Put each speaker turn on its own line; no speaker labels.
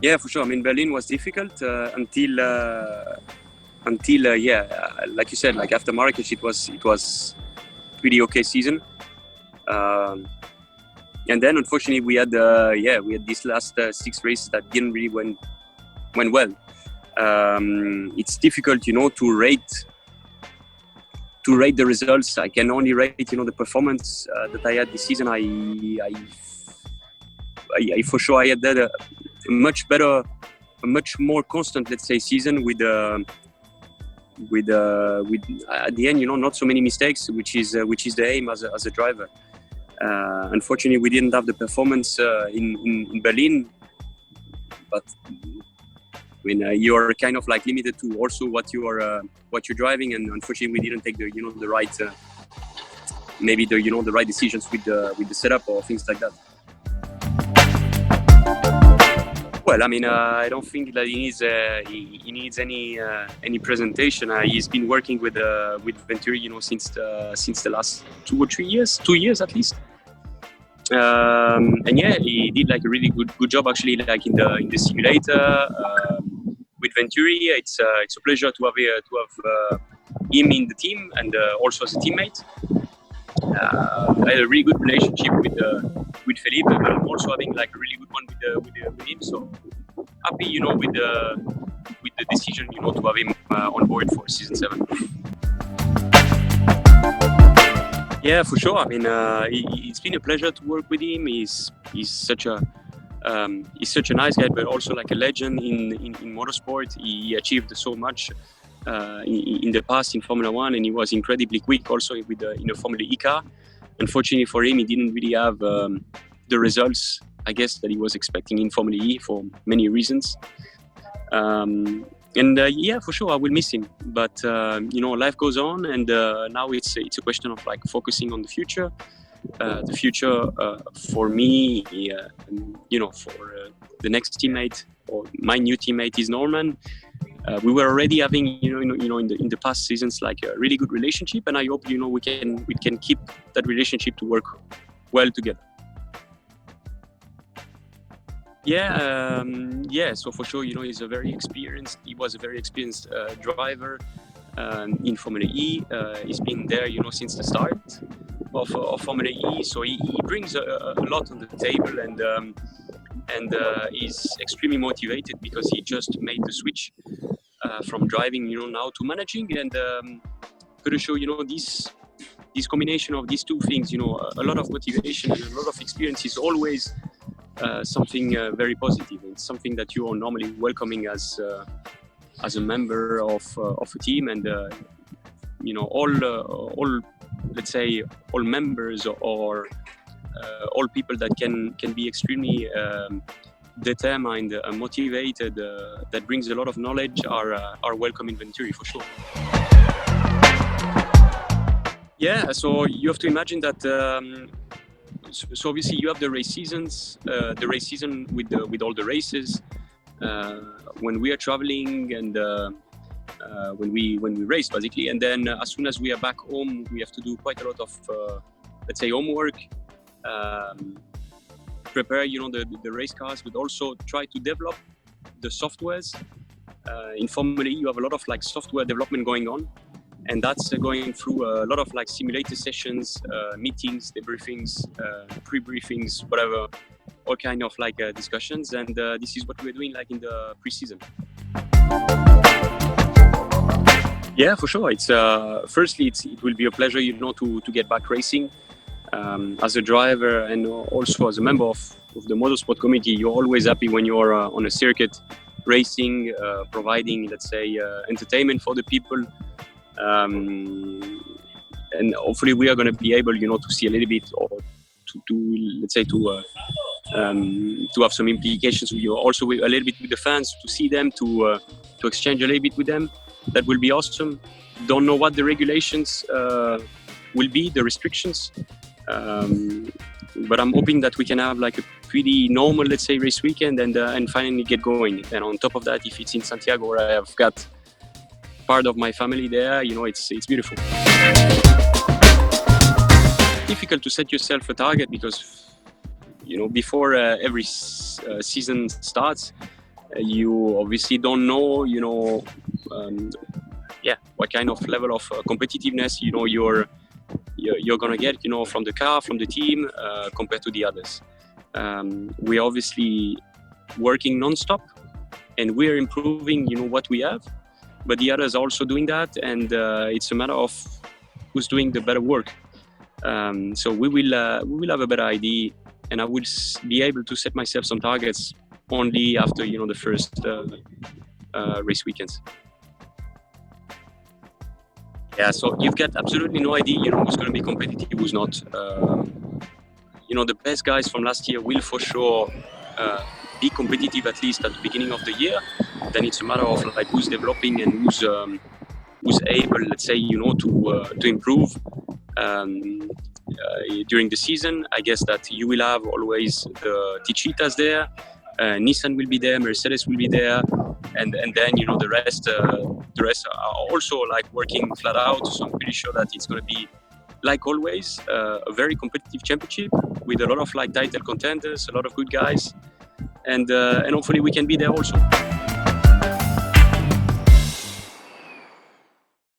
Yeah, for sure. I mean, Berlin was difficult until like you said, like after Marrakesh, it was pretty okay season. And then unfortunately we had these last 6 races that didn't really went well. It's difficult, to rate the results. I can only rate, the performance that I had this season. I for sure I had a much better, a much more constant, let's say, season with at the end, not so many mistakes, which is the aim as a driver. Unfortunately, we didn't have the performance in Berlin, but I mean, you're kind of like limited to also what you're driving, and unfortunately, we didn't take the right maybe the right decisions with the setup or things like that. Well, I mean, I don't think that he needs any presentation. He's been working with Venturi, since the last 2 or 3 years, 2 years at least. And yeah, he did like a really good job actually, like in the simulator with Venturi. It's a pleasure to have him in the team and also as a teammate. I had a really good relationship with Felipe, but I'm also having like a really good one with him. So happy, with the decision, to have him on board for season 7. Yeah, for sure. I mean, it's been a pleasure to work with him. He's such a nice guy, but also like a legend in motorsport. He achieved so much in the past in Formula 1, and he was incredibly quick also in the Formula E car. Unfortunately for him, he didn't really have the results, I guess, that he was expecting in Formula E for many reasons. Yeah, for sure, I will miss him. But life goes on, and now it's a question of like focusing on the future. The future for me, for the next teammate or my new teammate is Norman. We were already having, in the past seasons, like a really good relationship, and I hope, we can keep that relationship to work well together. Yeah. So for sure, he was a very experienced driver in Formula E. He's been there, since the start of Formula E. So he brings a lot on the table, and he's extremely motivated because he just made the switch from driving, now to managing, and gonna show, this combination of these two things, a lot of motivation and a lot of experience is always something very positive. It's something that you are normally welcoming as a member of a team, and all let's say all members or all people that can be extremely determined and motivated, that brings a lot of knowledge, are welcome in Venturi for sure. Yeah, so you have to imagine that. So obviously you have the race season with all the races. When we are traveling and when we race basically, and then as soon as we are back home, we have to do quite a lot of let's say homework. Prepare the race cars, but also try to develop the softwares. In Formula E, you have a lot of like software development going on, and that's going through a lot of like simulator sessions, meetings, debriefings, pre-briefings, whatever, all kind of like discussions. And this is what we're doing like in the pre-season. Yeah, for sure. It's firstly, it will be a pleasure, to get back racing. As a driver and also as a member of the motorsport committee, you're always happy when you're on a circuit racing, providing, let's say, entertainment for the people. And hopefully we are going to be able, to see a little bit, or to let's say, to have some implications with you, also a little bit with the fans, to see them, to exchange a little bit with them. That will be awesome. Don't know what the regulations will be, the restrictions. But I'm hoping that we can have like a pretty normal, let's say, race weekend and finally get going. And on top of that, if it's in Santiago, where I have got part of my family there, it's beautiful. Difficult to set yourself a target because, before every season starts, You obviously don't know, what kind of level of competitiveness, you're gonna get, from the car, from the team, compared to the others. We're obviously working non-stop, and we're improving, what we have, but the others are also doing that, and it's a matter of who's doing the better work. So we will have a better idea, and I will be able to set myself some targets only after, the first race weekends. Yeah, so you've got absolutely no idea, who's going to be competitive, who's not. The best guys from last year will for sure be competitive, at least at the beginning of the year. Then it's a matter of like who's developing and who's able, let's say, to improve during the season. I guess that you will have always the Techeetahs there, Nissan will be there, Mercedes will be there, and then the rest are also like working flat out. So I'm pretty sure that it's going to be, like always, a very competitive championship with a lot of like title contenders, a lot of good guys, and hopefully we can be there also.